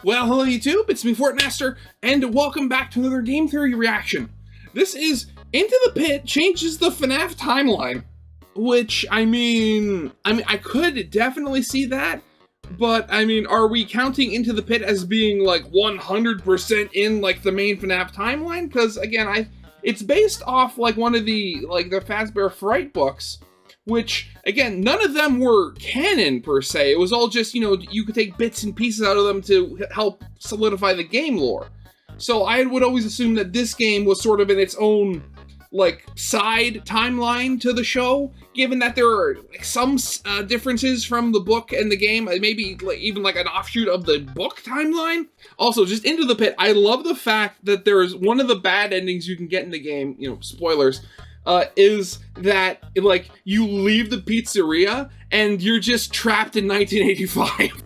Well, hello YouTube, it's me, Fortmaster, and welcome back to another Game Theory reaction. This is Into the Pit changes the Fnaf timeline, which, I could definitely see that, but, are we counting Into the Pit as being, 100% in, the main Fnaf timeline? Because, again, it's based off, one of the Fazbear Fright books, which, again, none of them were canon, per se. It was all just, you could take bits and pieces out of them to help solidify the game lore. So I would always assume that this game was sort of in its own, side timeline to the show, given that there are some differences from the book and the game, maybe even an offshoot of the book timeline. Also, just Into the Pit, I love the fact that there's one of the bad endings you can get in the game, spoilers, is that, you leave the pizzeria and you're just trapped in 1985.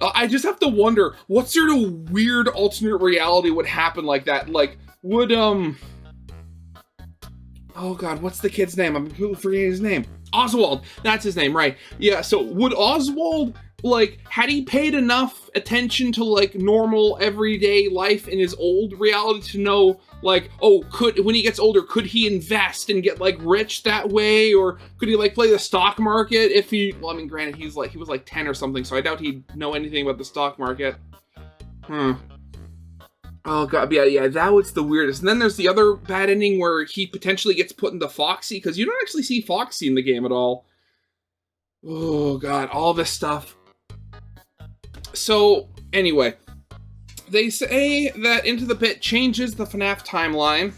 I just have to wonder, what sort of weird alternate reality would happen like that? Would, oh god, what's the kid's name? I'm forgetting his name. Oswald, that's his name, right. Yeah, so would Oswald, had he paid enough attention to, normal, everyday life in his old reality to know, when he gets older, could he invest and get, rich that way? Or could he, play the stock market if he, granted, he was, 10 or something, so I doubt he'd know anything about the stock market. Oh god, yeah, that was the weirdest. And then there's the other bad ending where he potentially gets put into Foxy, because you don't actually see Foxy in the game at all. Oh god, all this stuff. So, anyway, they say that Into the Pit changes the FNAF timeline.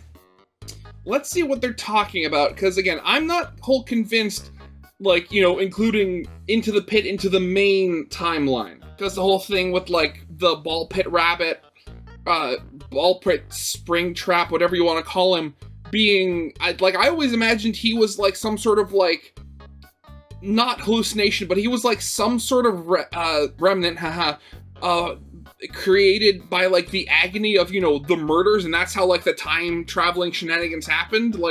Let's see what they're talking about, because again, I'm not whole convinced, including Into the Pit into the main timeline. Because the whole thing with, the ball pit rabbit, ball pit spring trap, whatever you want to call him, being, I always imagined he was, some sort of, not hallucination, but he was some sort of remnant, created by the agony of, the murders, and that's how the time traveling shenanigans happened.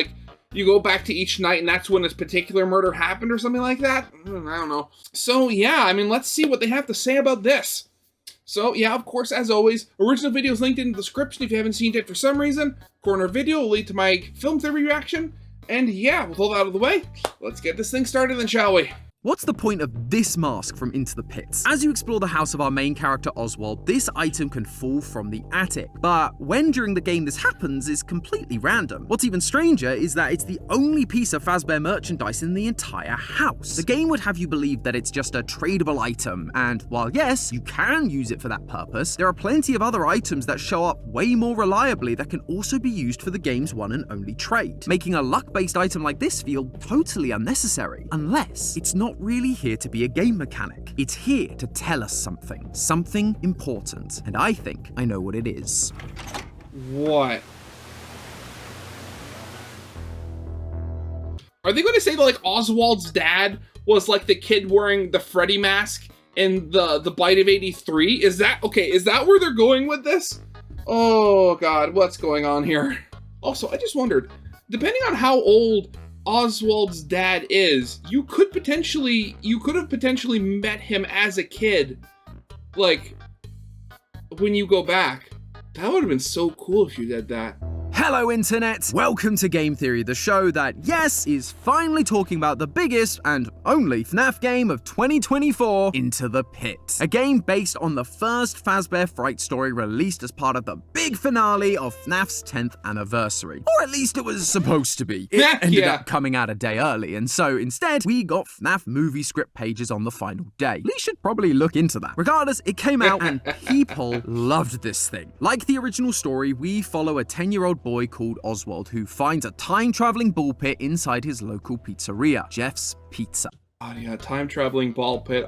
You go back to each night and that's when this particular murder happened or something like that. I don't know. So yeah, let's see what they have to say about this. So yeah, of course, as always, original video is linked in the description if you haven't seen it for some reason. Corner video will lead to my film theory reaction. And yeah, with all that out of the way, let's get this thing started then, shall we? What's the point of this mask from Into the Pits? As you explore the house of our main character Oswald, this item can fall from the attic. But when during the game this happens is completely random. What's even stranger is that it's the only piece of Fazbear merchandise in the entire house. The game would have you believe that it's just a tradable item, and while yes, you can use it for that purpose, there are plenty of other items that show up way more reliably that can also be used for the game's one and only trade, making a luck-based item like this feel totally unnecessary, unless it's not really here to be a game mechanic. It's here to tell us something important, and I think I know what it is. What? Are they going to say that Oswald's dad was the kid wearing the Freddy mask in the Bite of 83? Is that okay? Is that where they're going with this? Oh god, what's going on here? Also, I just wondered, depending on how old Oswald's dad is, you could have potentially met him as a kid, when you go back. That would have been so cool if you did that. Hello Internet! Welcome to Game Theory, the show that, yes, is finally talking about the biggest and only FNAF game of 2024, Into the Pit. A game based on the first Fazbear Fright story released as part of the big finale of FNAF's 10th anniversary. Or at least it was supposed to be. It ended up coming out a day early, and so instead, we got FNAF movie script pages on the final day. We should probably look into that. Regardless, it came out and people loved this thing. Like the original story, we follow a 10-year-old boy called Oswald who finds a time-traveling ball pit inside his local pizzeria, Jeff's Pizza. Oh yeah, time-traveling ball pit.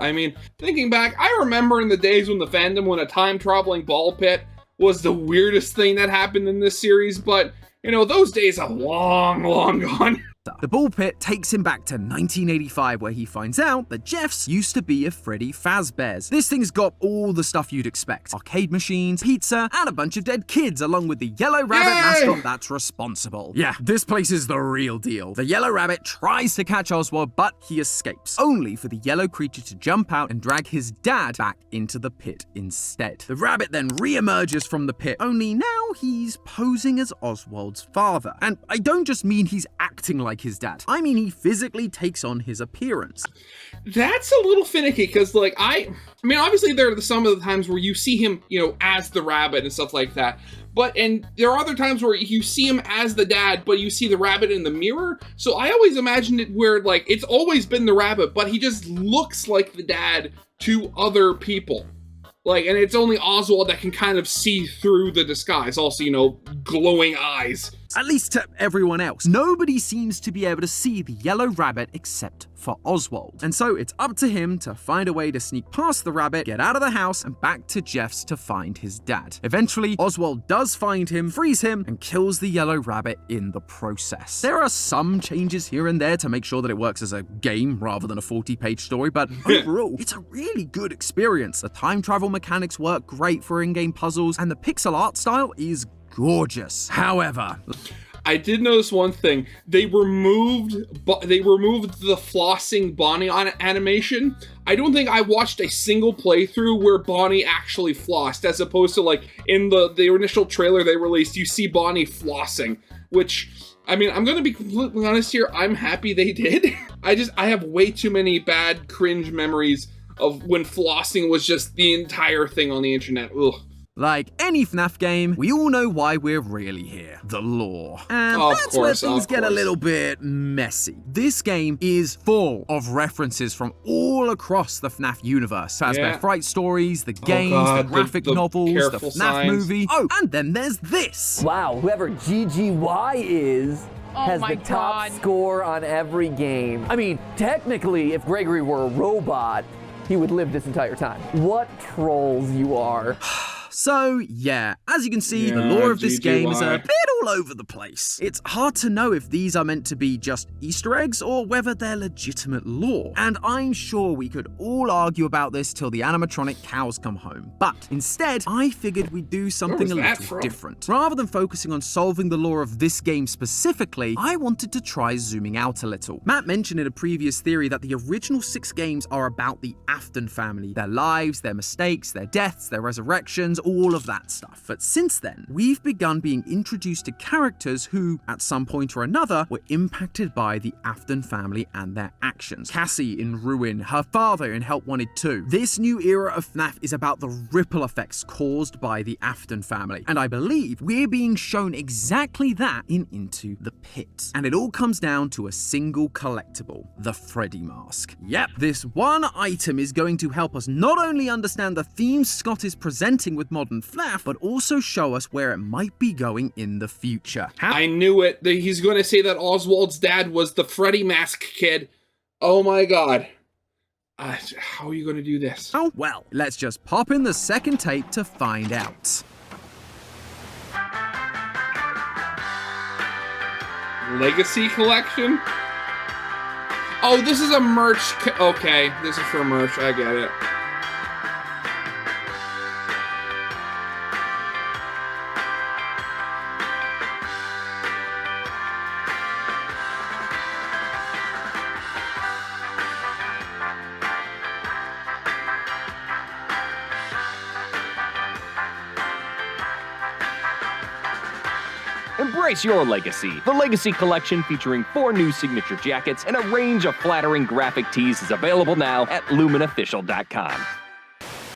Thinking back, I remember in the days when the fandom when a time-traveling ball pit was the weirdest thing that happened in this series, but, those days are long, long gone. The ball pit takes him back to 1985, where he finds out that Jeff's used to be a Freddy Fazbear's. This thing's got all the stuff you'd expect: arcade machines, pizza, and a bunch of dead kids, along with the yellow rabbit mascot that's responsible. Yeah, this place is the real deal. The yellow rabbit tries to catch Oswald, but he escapes, only for the yellow creature to jump out and drag his dad back into the pit instead. The rabbit then re-emerges from the pit, only now he's posing as Oswald's father. And I don't just mean he's acting like his dad. I mean he physically takes on his appearance. That's a little finicky, because, like, I mean, obviously there are some of the times where you see him, as the rabbit and stuff like that. And there are other times where you see him as the dad, but you see the rabbit in the mirror. So I always imagined it where, like, it's always been the rabbit, but he just looks like the dad to other people. Like, and it's only Oswald that can kind of see through the disguise. Also, glowing eyes. At least to everyone else. Nobody seems to be able to see the yellow rabbit except for Oswald. And so it's up to him to find a way to sneak past the rabbit, get out of the house, and back to Jeff's to find his dad. Eventually, Oswald does find him, frees him, and kills the yellow rabbit in the process. There are some changes here and there to make sure that it works as a game rather than a 40-page story, but overall, it's a really good experience. The time travel mechanics work great for in-game puzzles, and the pixel art style is gorgeous. However, I did notice one thing. They removed the flossing Bonnie animation. I don't think I watched a single playthrough where Bonnie actually flossed, as opposed to, like, in the initial trailer they released, you see Bonnie flossing, which, I mean, I'm gonna be completely honest here, I'm happy they did. I have way too many bad cringe memories of when flossing was just the entire thing on the internet. Ugh. Like any FNAF game, we all know why we're really here: the lore. And that's where things get a little bit messy. This game is full of references from all across the FNAF universe. Fazbear Fright stories, the games, the graphic novels, the FNAF movie. Oh, and then there's this. Wow, whoever GGY is has the top score on every game. I mean, technically, if Gregory were a robot, he would live this entire time. What trolls you are. So yeah, as you can see, the lore of this game is a bit all over the place. It's hard to know if these are meant to be just Easter eggs or whether they're legitimate lore. And I'm sure we could all argue about this till the animatronic cows come home. But instead, I figured we'd do something a little different. Rather than focusing on solving the lore of this game specifically, I wanted to try zooming out a little. Matt mentioned in a previous theory that the original 6 games are about the Afton family, their lives, their mistakes, their deaths, their resurrections, all of that stuff. But since then, we've begun being introduced to characters who, at some point or another, were impacted by the Afton family and their actions. Cassie in Ruin, her father in Help Wanted 2. This new era of FNAF is about the ripple effects caused by the Afton family, and I believe we're being shown exactly that in Into the Pit. And it all comes down to a single collectible, the Freddy mask. Yep, this one item is going to help us not only understand the themes Scott is presenting with modern FNAF, but also show us where it might be going in the future. I knew it. He's going to say that Oswald's dad was the Freddy mask kid. Oh my god. How are you going to do this? Oh, well, let's just pop in the second tape to find out. Legacy collection? Oh, this is a merch. Okay, this is for merch. I get it. Embrace your legacy. The Legacy Collection, featuring 4 new signature jackets and a range of flattering graphic tees, is available now at lumenofficial.com.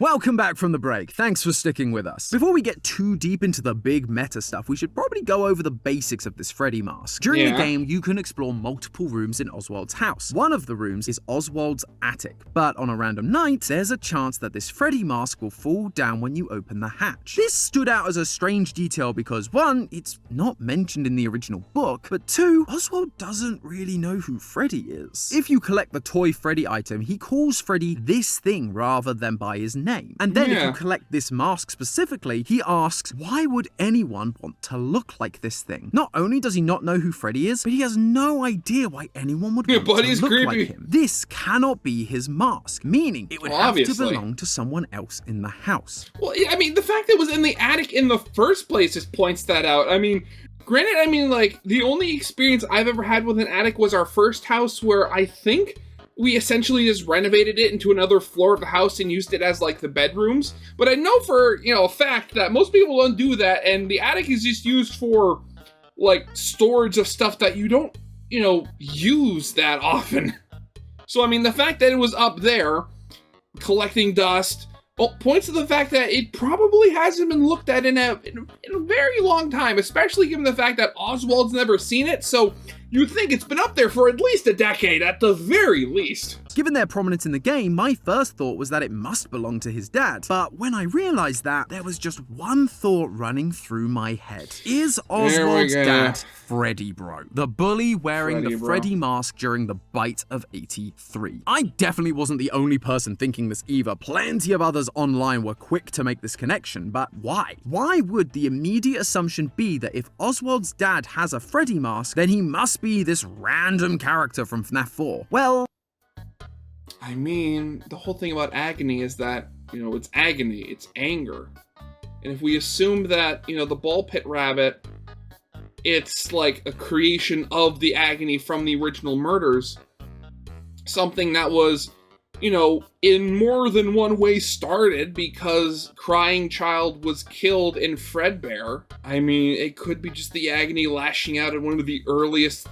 Welcome back from the break. Thanks for sticking with us. Before we get too deep into the big meta stuff, we should probably go over the basics of this Freddy mask. During the game, you can explore multiple rooms in Oswald's house. One of the rooms is Oswald's attic, but on a random night, there's a chance that this Freddy mask will fall down when you open the hatch. This stood out as a strange detail because 1, it's not mentioned in the original book, but 2, Oswald doesn't really know who Freddy is. If you collect the toy Freddy item, he calls Freddy this thing rather than by his name. name. And then if Yeah. you collect this mask specifically, he asks, why would anyone want to look like this thing? Not only does he not know who Freddy is, but he has no idea why anyone would want to look creepy. like him. This cannot be his mask, meaning it would have to belong to someone else in the house. Well, I mean, the fact that it was in the attic in the first place just points that out. I mean, granted, I mean, like, the only experience I've ever had with an attic was our first house, where I think we essentially just renovated it into another floor of the house and used it as, like, the bedrooms. But I know for, a fact that most people don't do that, and the attic is just used for, like, storage of stuff that you don't, use that often. So, I mean, the fact that it was up there, collecting dust, points to the fact that it probably hasn't been looked at in a very long time, especially given the fact that Oswald's never seen it, so you'd think it's been up there for at least a decade, at the very least. Given their prominence in the game, my first thought was that it must belong to his dad. But when I realized that, there was just one thought running through my head. Is Oswald's dad Freddy Bro, the bully wearing the Freddy mask during the bite of 83? I definitely wasn't the only person thinking this either. Plenty of others online were quick to make this connection, but why? Why would the immediate assumption be that if Oswald's dad has a Freddy mask, then he must be this random character from Fnaf 4? Well, I mean, the whole thing about agony is that, it's agony, it's anger. And if we assume that, the ball pit rabbit, it's like a creation of the agony from the original murders, something that was, in more than one way started because Crying Child was killed in Fredbear. I mean, it could be just the agony lashing out at one of the earliest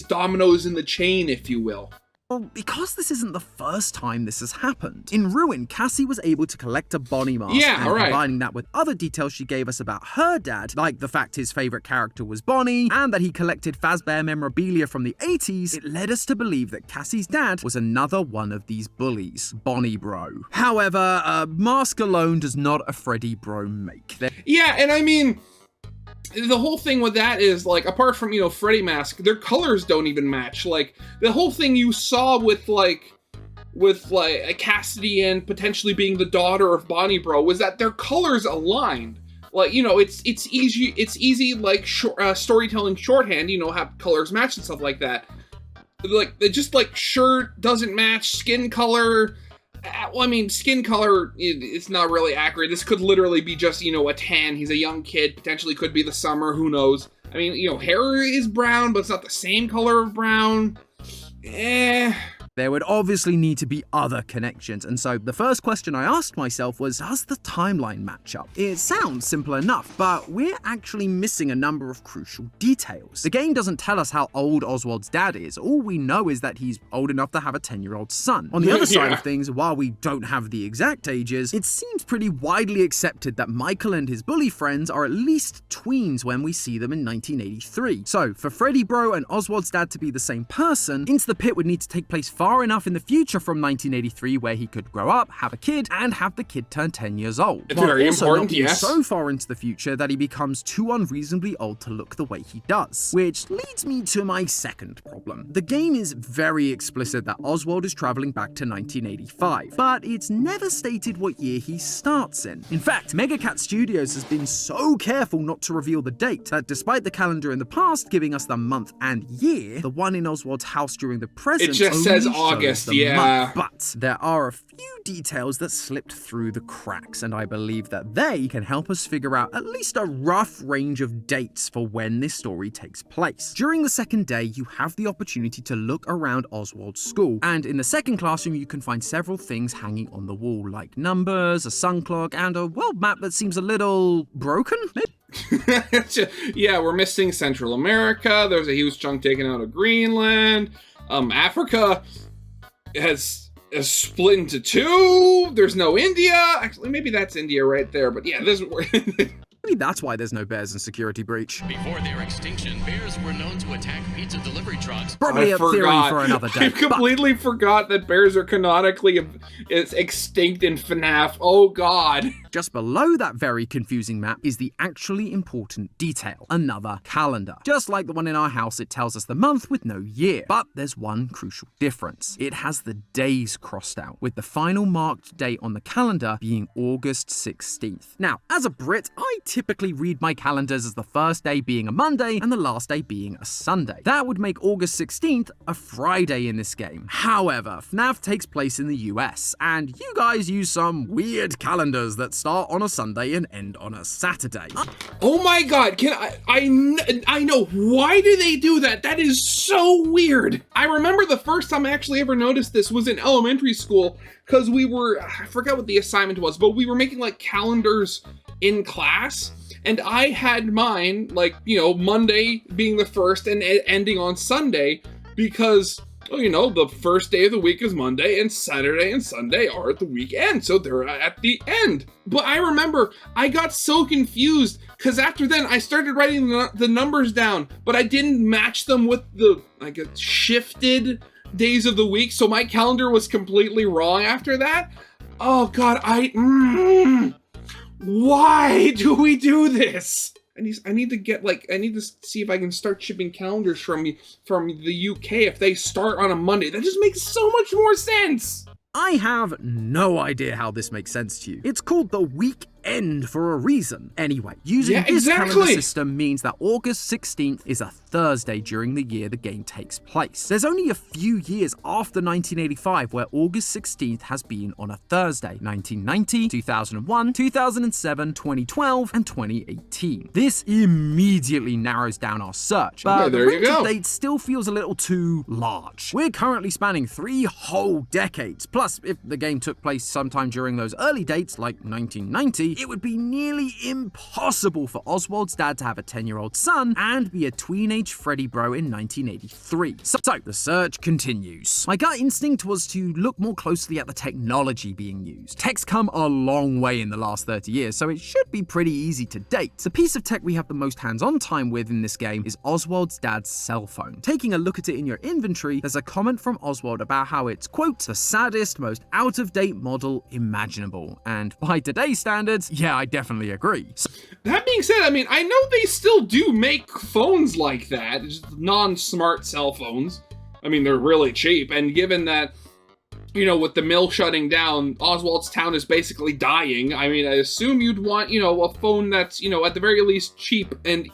dominoes in the chain, if you will. Well, because this isn't the first time this has happened. In Ruin, Cassie was able to collect a Bonnie mask, and combining that with other details she gave us about her dad, like the fact his favourite character was Bonnie, and that he collected Fazbear memorabilia from the 80s, it led us to believe that Cassie's dad was another one of these bullies, Bonnie Bro. However, a mask alone does not a Freddy Bro make. Yeah, and I mean, the whole thing with that is, like, apart from, Freddy mask, their colors don't even match. Like, the whole thing you saw with Cassidy and potentially being the daughter of Bonnie Bro was that their colors aligned. Like, it's easy, like, storytelling shorthand, have colors match and stuff like that. Like, shirt doesn't match, skin color. Well, I mean, skin color, it's not really accurate. This could literally be just, a tan. He's a young kid. Potentially could be the summer. Who knows? I mean, hair is brown, but it's not the same color of brown. There would obviously need to be other connections, and so the first question I asked myself was, does the timeline match up? It sounds simple enough, but we're actually missing a number of crucial details. The game doesn't tell us how old Oswald's dad is. All we know is that he's old enough to have a 10-year-old son. On the other side of things, while we don't have the exact ages, it seems pretty widely accepted that Michael and his bully friends are at least tweens when we see them in 1983. So, for Freddy Bro and Oswald's dad to be the same person, Into the Pit would need to take place far enough in the future from 1983 where he could grow up, have a kid, and have the kid turn 10 years old. It's very important, yes. So far into the future that he becomes too unreasonably old to look the way he does. Which leads me to my second problem. The game is very explicit that Oswald is traveling back to 1985, but it's never stated what year he starts in. In fact, Megacat Studios has been so careful not to reveal the date that despite the calendar in the past giving us the month and year, the one in Oswald's house during the present it just says August, month. But there are a few details that slipped through the cracks, and I believe that they can help us figure out at least a rough range of dates for when this story takes place. During the second day, you have the opportunity to look around Oswald's school, and in the second classroom you can find several things hanging on the wall, like numbers, a sun clock, and a world map that seems a little broken, Yeah, we're missing Central America. There's a huge chunk taken out of Greenland. Africa has split into two. There's no India. Actually, maybe that's India right there. But yeah, this. Maybe that's why there's no bears in Security Breach. Before their extinction, bears were known to attack pizza delivery trucks. Probably a theory for another day. I completely forgot that bears are canonically extinct in FNAF. Oh God. Just below that very confusing map is the actually important detail, another calendar. Just like the one in our house, it tells us the month with no year. But there's one crucial difference. It has the days crossed out, with the final marked date on the calendar being August 16th. Now, as a Brit, I typically read my calendars as the first day being a Monday and the last day being a Sunday. That would make August 16th a Friday in this game. However, Fnaf takes place in the US, and you guys use some weird calendars that start on a Sunday and end on a Saturday. Oh my god, I know, why do they do that? That is so weird. I remember the first time I actually ever noticed this was in elementary school, because I forgot what the assignment was, but we were making like calendars in class, and I had mine, like, Monday being the first and ending on Sunday, because, the first day of the week is Monday, and Saturday and Sunday are at the weekend, so they're at the end. But I remember I got so confused, because after then I started writing the numbers down, but I didn't match them with the, shifted days of the week, so my calendar was completely wrong after that. Oh god, why do we do this? I need to see if I can start shipping calendars from the UK if they start on a Monday. That just makes so much more sense. I have no idea how this makes sense to you. It's called the weekend for a reason. Anyway, using this calendar system means that August 16th is a Thursday during the year the game takes place. There's only a few years after 1985 where August 16th has been on a Thursday: 1990, 2001, 2007, 2012, and 2018. This immediately narrows down our search, but the range of dates still feels a little too large. We're currently spanning 3 whole decades. Plus, if the game took place sometime during those early dates, like 1990, it would be nearly impossible for Oswald's dad to have a 10-year-old son and be a teenage Freddy bro in 1983. So the search continues. My gut instinct was to look more closely at the technology being used. Tech's come a long way in the last 30 years, so it should be pretty easy to date. The piece of tech we have the most hands-on time with in this game is Oswald's dad's cell phone. Taking a look at it in your inventory, there's a comment from Oswald about how it's, quote, the saddest, most out-of-date model imaginable. And by today's standards, yeah, I definitely agree. That being said, I know they still do make phones like that, just non-smart cell phones. They're really cheap, and given that, with the mill shutting down, Oswald's town is basically dying. I assume you'd want, a phone that's, at the very least cheap, and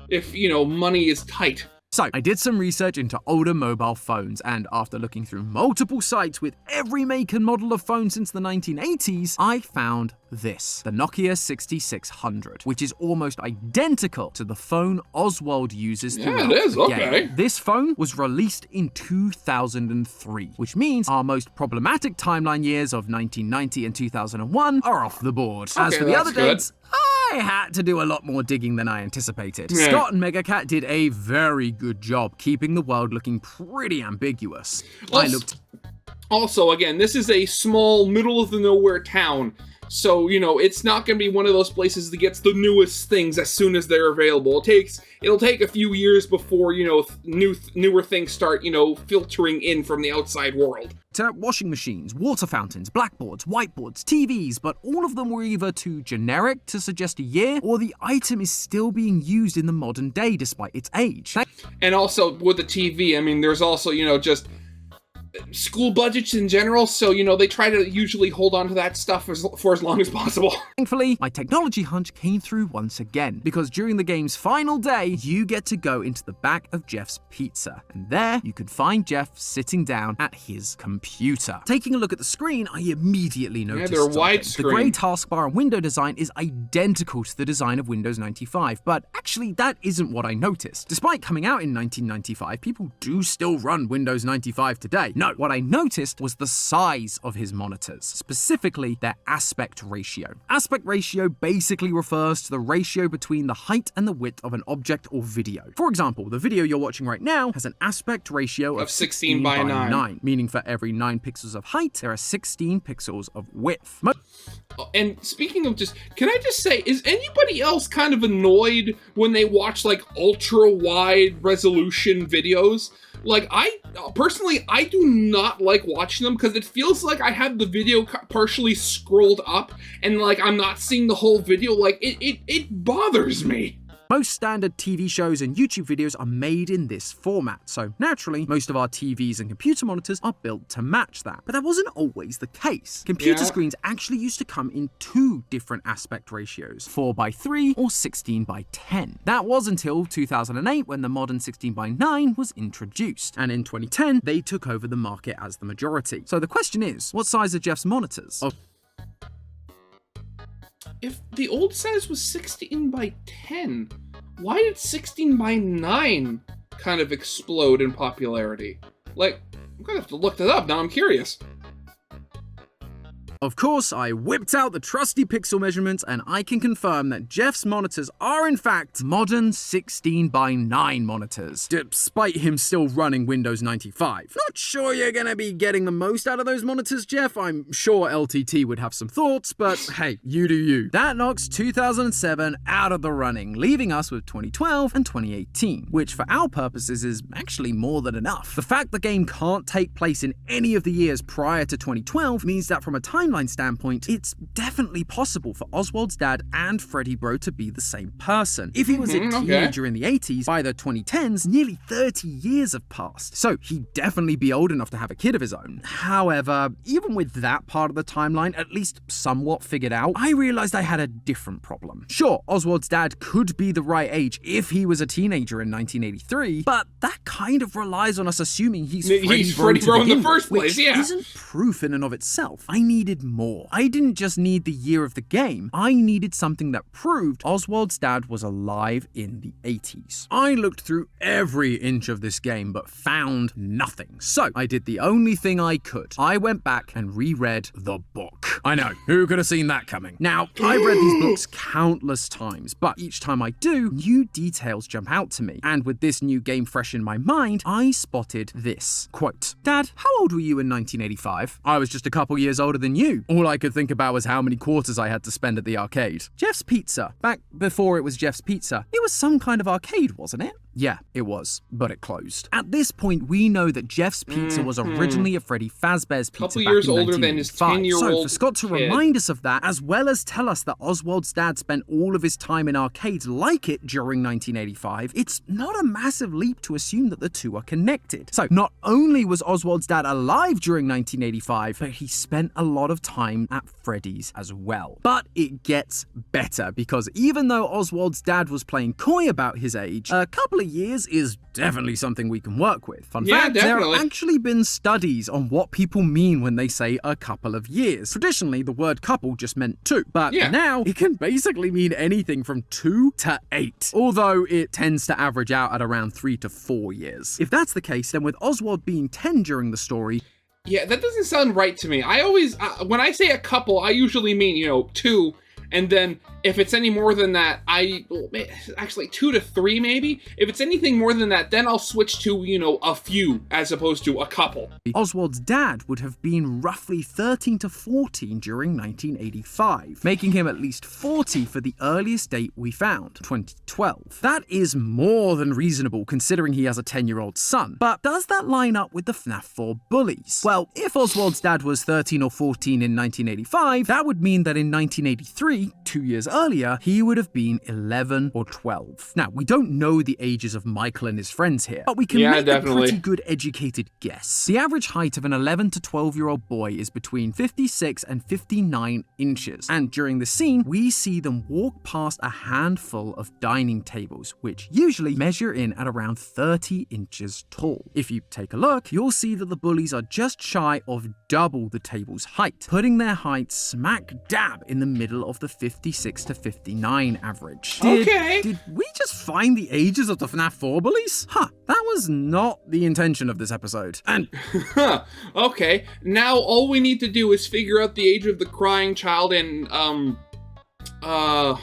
if, money is tight. So, I did some research into older mobile phones, and after looking through multiple sites with every make and model of phone since the 1980s, I found this, the Nokia 6600, which is almost identical to the phone Oswald uses throughout the game. This phone was released in 2003, which means our most problematic timeline years of 1990 and 2001 are off the board. As for the other dates, I had to do a lot more digging than I anticipated. Yeah. Scott and Megacat did a very good job keeping the world looking pretty ambiguous. Also, again, this is a small, middle-of-the-nowhere town, so, it's not going to be one of those places that gets the newest things as soon as they're available. It'll take a few years before, newer things start, filtering in from the outside world. To washing machines, water fountains, blackboards, whiteboards, TVs, but all of them were either too generic to suggest a year, or the item is still being used in the modern day despite its age. And also, with the TV, there's also, just school budgets in general, so, they try to usually hold on to that stuff for as long as possible. Thankfully, my technology hunch came through once again, because during the game's final day, you get to go into the back of Jeff's pizza, and there you can find Jeff sitting down at his computer. Taking a look at the screen, I immediately noticed they're widescreen. The grey taskbar and window design is identical to the design of Windows 95, but actually that isn't what I noticed. Despite coming out in 1995, people do still run Windows 95 today. No, what I noticed was the size of his monitors, specifically their aspect ratio. Aspect ratio basically refers to the ratio between the height and the width of an object or video. For example, the video you're watching right now has an aspect ratio of 16 by 9, meaning for every 9 pixels of height, there are 16 pixels of width. And speaking of can I just say, is anybody else kind of annoyed when they watch ultra wide resolution videos? I personally do not like watching them because it feels like I have the video partially scrolled up and like I'm not seeing the whole video. Like it bothers me. Most standard TV shows and YouTube videos are made in this format, so naturally, most of our TVs and computer monitors are built to match that. But that wasn't always the case. Computer screens actually used to come in 2 different aspect ratios, 4:3 or 16:10. That was until 2008 when the modern 16:9 was introduced, and in 2010, they took over the market as the majority. So the question is, what size are Jeff's monitors? If the old size was 16:10, why did 16:9 kind of explode in popularity? Like, I'm gonna have to look that up, now I'm curious. Of course, I whipped out the trusty pixel measurements, and I can confirm that Jeff's monitors are in fact modern 16:9 monitors, despite him still running Windows 95. Not sure you're gonna be getting the most out of those monitors, Jeff. I'm sure LTT would have some thoughts, but hey, you do you. That knocks 2007 out of the running, leaving us with 2012 and 2018, which for our purposes is actually more than enough. The fact the game can't take place in any of the years prior to 2012 means that from a timeline standpoint, it's definitely possible for Oswald's dad and Freddy Bro to be the same person. If he was a teenager in the 80s, by the 2010s, nearly 30 years have passed, so he'd definitely be old enough to have a kid of his own. However, even with that part of the timeline at least somewhat figured out, I realized I had a different problem. Sure, Oswald's dad could be the right age if he was a teenager in 1983, but that kind of relies on us assuming he's Freddy Bro in the first place, which isn't proof in and of itself. I needed more. I didn't just need the year of the game, I needed something that proved Oswald's dad was alive in the 80s. I looked through every inch of this game but found nothing. So I did the only thing I could. I went back and reread the book. I know, who could have seen that coming? Now, I've read these books countless times, but each time I do, new details jump out to me. And with this new game fresh in my mind, I spotted this. Quote, "Dad, how old were you in 1985? I was just a couple years older than you. All I could think about was how many quarters I had to spend at the arcade. Jeff's Pizza. Back before it was Jeff's Pizza, it was some kind of arcade, wasn't it?" Yeah, it was, but it closed. At this point, we know that Jeff's Pizza was originally a Freddy Fazbear's Pizza back in 1985. Couple years older than his 10-year-old So for Scott to remind us of that, as well as tell us that Oswald's dad spent all of his time in arcades like it during 1985, it's not a massive leap to assume that the two are connected. So not only was Oswald's dad alive during 1985, but he spent a lot of time at Freddy's as well. But it gets better, because even though Oswald's dad was playing coy about his age, a couple of years is definitely something we can work with. Fun fact, there have actually been studies on what people mean when they say a couple of years. Traditionally, the word couple just meant 2, but now it can basically mean anything from 2 to 8, although it tends to average out at around 3 to 4 years. If that's the case, then with Oswald being 10 during the story, yeah, that doesn't sound right to me. I always, when I say a couple, I usually mean, 2, and then if it's any more than that, actually 2 to 3 maybe. If it's anything more than that, then I'll switch to, a few as opposed to a couple. Oswald's dad would have been roughly 13 to 14 during 1985, making him at least 40 for the earliest date we found, 2012. That is more than reasonable considering he has a 10-year-old son. But does that line up with the Fnaf 4 bullies? Well, if Oswald's dad was 13 or 14 in 1985, that would mean that in 1983, 2 years earlier, he would have been 11 or 12. Now, we don't know the ages of Michael and his friends here, but we can make a pretty good educated guess. The average height of an 11 to 12-year-old boy is between 56 and 59 inches, and during the scene, we see them walk past a handful of dining tables, which usually measure in at around 30 inches tall. If you take a look, you'll see that the bullies are just shy of double the table's height, putting their height smack dab in the middle of the 56 to 59 average. Did we just find the ages of the Fnaf 4 bullies? Huh, that was not the intention of this episode. And okay, now all we need to do is figure out the age of the crying child and oh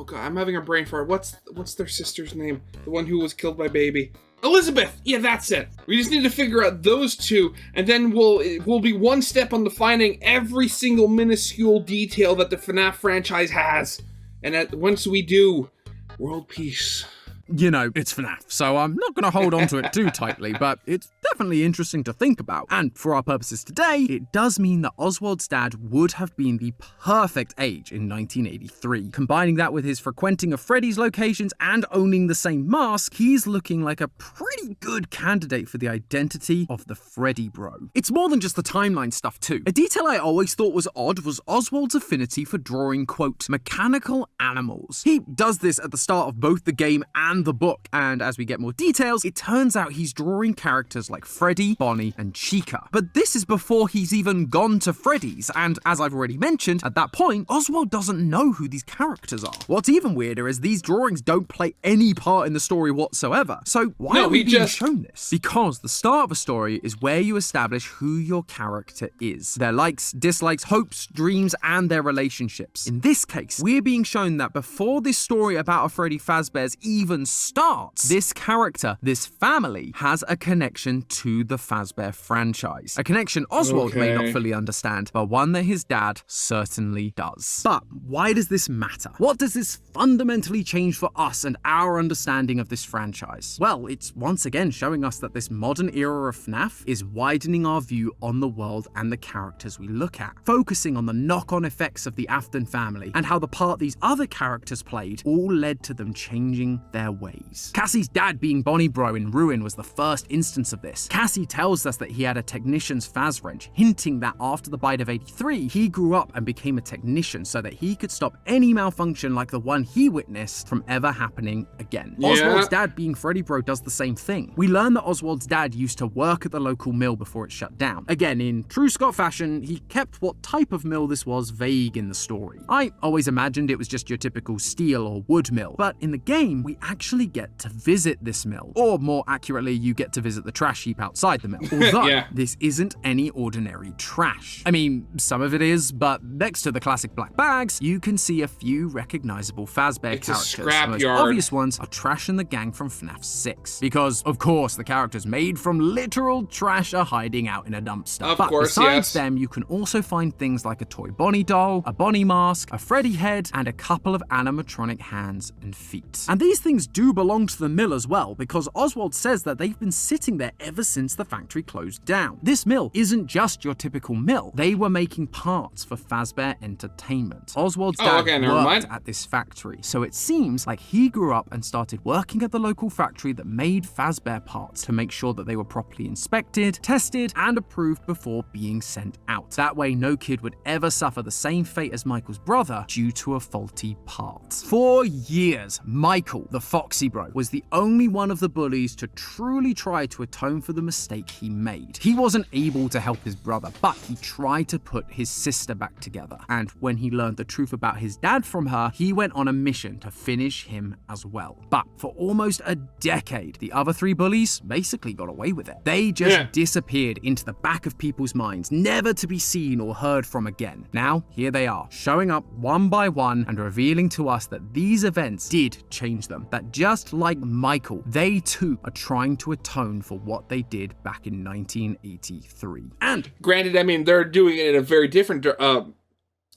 god, I'm having a brain fart. What's their sister's name? The one who was killed by Baby. Elizabeth! Yeah, that's it. We just need to figure out those two, and then we'll be one step on to finding every single minuscule detail that the FNAF franchise has. And once we do, world peace. You know, it's FNAF, so I'm not going to hold on to it too tightly, but it's definitely interesting to think about. And for our purposes today, it does mean that Oswald's dad would have been the perfect age in 1983. Combining that with his frequenting of Freddy's locations and owning the same mask, he's looking like a pretty good candidate for the identity of the Freddy bro. It's more than just the timeline stuff too. A detail I always thought was odd was Oswald's affinity for drawing, quote, mechanical animals. He does this at the start of both the game and the book, and as we get more details, it turns out he's drawing characters like Freddy, Bonnie, and Chica. But this is before he's even gone to Freddy's, and as I've already mentioned, at that point, Oswald doesn't know who these characters are. What's even weirder is these drawings don't play any part in the story whatsoever. So why are we being shown this? Because the start of a story is where you establish who your character is, their likes, dislikes, hopes, dreams, and their relationships. In this case, we're being shown that before this story about a Freddy Fazbear's even starts, this character, this family, has a connection to the Fazbear franchise. A connection Oswald may not fully understand, but one that his dad certainly does. But why does this matter? What does this fundamentally change for us and our understanding of this franchise? Well, it's once again showing us that this modern era of FNAF is widening our view on the world and the characters we look at, focusing on the knock-on effects of the Afton family and how the part these other characters played all led to them changing their ways. Cassie's dad being Bonnie Bro in Ruin was the first instance of this. Cassie tells us that he had a technician's Faz wrench, hinting that after the bite of 83, he grew up and became a technician so that he could stop any malfunction like the one he witnessed from ever happening again. Yeah. Oswald's dad being Freddy Bro does the same thing. We learn that Oswald's dad used to work at the local mill before it shut down. Again, in true Scott fashion, he kept what type of mill this was vague in the story. I always imagined it was just your typical steel or wood mill, but in the game, we actually get to visit this mill. Or more accurately, you get to visit the trash heap outside the mill. Although, this isn't any ordinary trash. I mean, some of it is, but next to the classic black bags, you can see a few recognizable Fazbear characters. The most obvious ones are Trash and the gang from FNAF 6. Because, of course, the characters made from literal trash are hiding out in a dumpster. But besides them, you can also find things like a toy Bonnie doll, a Bonnie mask, a Freddy head, and a couple of animatronic hands and feet. And these things do belong to the mill as well, because Oswald says that they've been sitting there ever since the factory closed down. This mill isn't just your typical mill. They were making parts for Fazbear Entertainment. Oswald's dad worked at this factory, so it seems like he grew up and started working at the local factory that made Fazbear parts to make sure that they were properly inspected, tested, and approved before being sent out. That way, no kid would ever suffer the same fate as Michael's brother due to a faulty part. For years, Michael, the Foxy Bro, was the only one of the bullies to truly try to atone for the mistake he made. He wasn't able to help his brother, but he tried to put his sister back together. And when he learned the truth about his dad from her, he went on a mission to finish him as well. But for almost a decade, the other three bullies basically got away with it. They just disappeared into the back of people's minds, never to be seen or heard from again. Now, here they are, showing up one by one and revealing to us that these events did change them. That just like Michael, they too are trying to atone for what they did back in 1983. And granted, I mean, they're doing it in a very different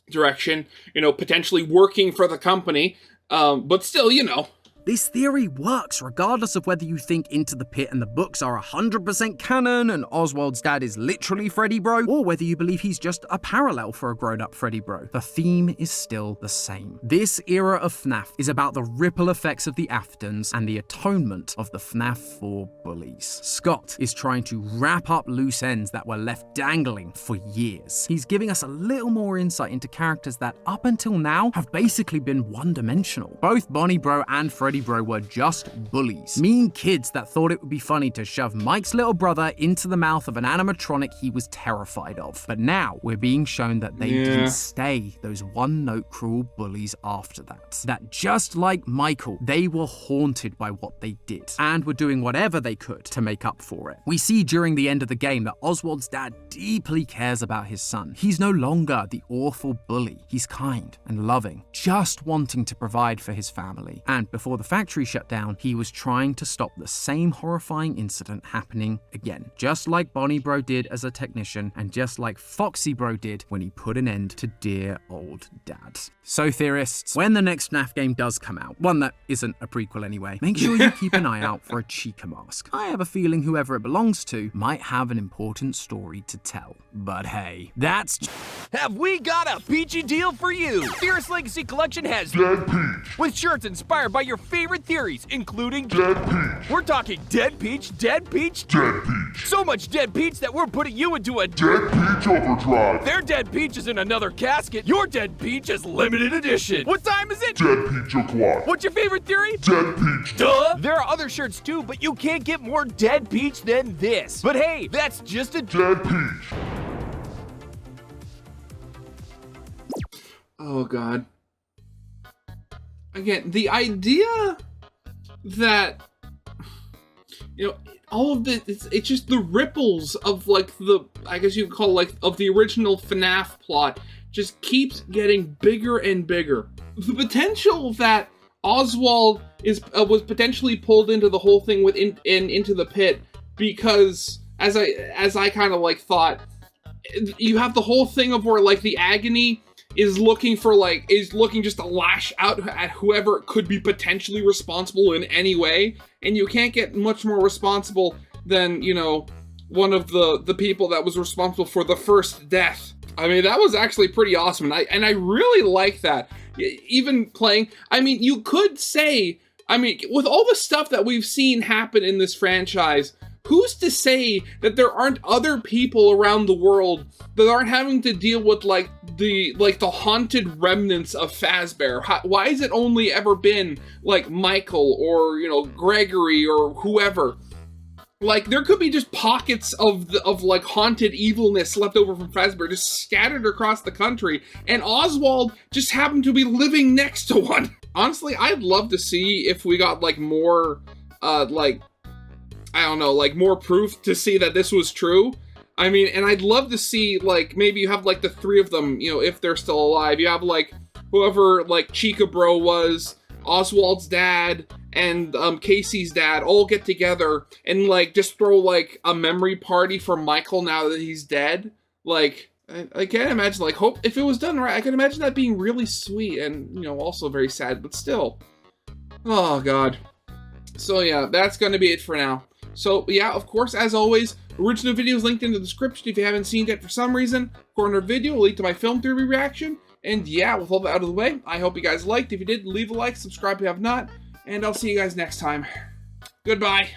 direction, you know, potentially working for the company, but still, you know. This theory works regardless of whether you think Into the Pit and the books are 100% canon and Oswald's dad is literally Freddy Bro, or whether you believe he's just a parallel for a grown-up Freddy Bro. The theme is still the same. This era of FNAF is about the ripple effects of the Aftons and the atonement of the FNAF 4 bullies. Scott is trying to wrap up loose ends that were left dangling for years. He's giving us a little more insight into characters that up until now have basically been one-dimensional. Both Bonnie Bro and Freddy Bro were just bullies. Mean kids that thought it would be funny to shove Mike's little brother into the mouth of an animatronic he was terrified of. But now we're being shown that they didn't stay those one-note cruel bullies after that. That just like Michael, they were haunted by what they did and were doing whatever they could to make up for it. We see during the end of the game that Oswald's dad deeply cares about his son. He's no longer the awful bully. He's kind and loving, just wanting to provide for his family. And before the factory shut down, he was trying to stop the same horrifying incident happening again. Just like Bonnie Bro did as a technician, and just like Foxy Bro did when he put an end to dear old dad. So theorists, when the next FNAF game does come out, one that isn't a prequel anyway, make sure you keep an eye out for a Chica mask. I have a feeling whoever it belongs to might have an important story to tell. But hey, that's... Have we got a peachy deal for you? Theorist Legacy Collection has Dead Peach. with shirts inspired by your favorite theories, including Dead Peach. We're talking Dead Peach, Dead Peach, Dead Peach. so much Dead Peach that we're putting you into a Dead Peach Overdrive. Their Dead Peach is in another casket. Your Dead Peach is limited edition. What time is it? Dead Peach O'Clock. What's your favorite theory? Dead Peach. Duh! There are other shirts too, but you can't get more Dead Peach than this. But hey, that's just a Dead Peach. Oh god. Again, the idea that, you know, all of this, it's just the ripples of like the, I guess you could call like, of the original FNAF plot just keeps getting bigger and bigger. The potential that Oswald was potentially pulled into the whole thing into the pit because, as I kind of like thought, you have the whole thing of where like the agony is looking just to lash out at whoever could be potentially responsible in any way, and you can't get much more responsible than, you know, one of the people that was responsible for the first death. I mean, that was actually pretty awesome, and I really like that. Even playing, I mean, you could say, I mean, with all the stuff that we've seen happen in this franchise, who's to say that there aren't other people around the world that aren't having to deal with like the haunted remnants of Fazbear? Why has it only ever been like Michael or, you know, Gregory or whoever? Like, there could be just pockets of like haunted evilness left over from Fazbear just scattered across the country, and Oswald just happened to be living next to one. Honestly, I'd love to see if we got like more like, I don't know, like more proof to see that this was true. I mean, and I'd love to see, like, maybe you have like the three of them, you know, if they're still alive. You have like whoever like Chica Bro was, Oswald's dad, and Casey's dad all get together and like just throw like a memory party for Michael now that he's dead. Like, I can't imagine, like, hope if it was done right, I can imagine that being really sweet and, you know, also very sad, but still. Oh god. So yeah, that's gonna be it for now. So yeah, of course, as always, original videos linked in the description if you haven't seen it for some reason. Corner video will link to my film theory reaction. And yeah, with all that out of the way, I hope you guys liked. If you did, leave a like, subscribe if you have not, and I'll see you guys next time. Goodbye.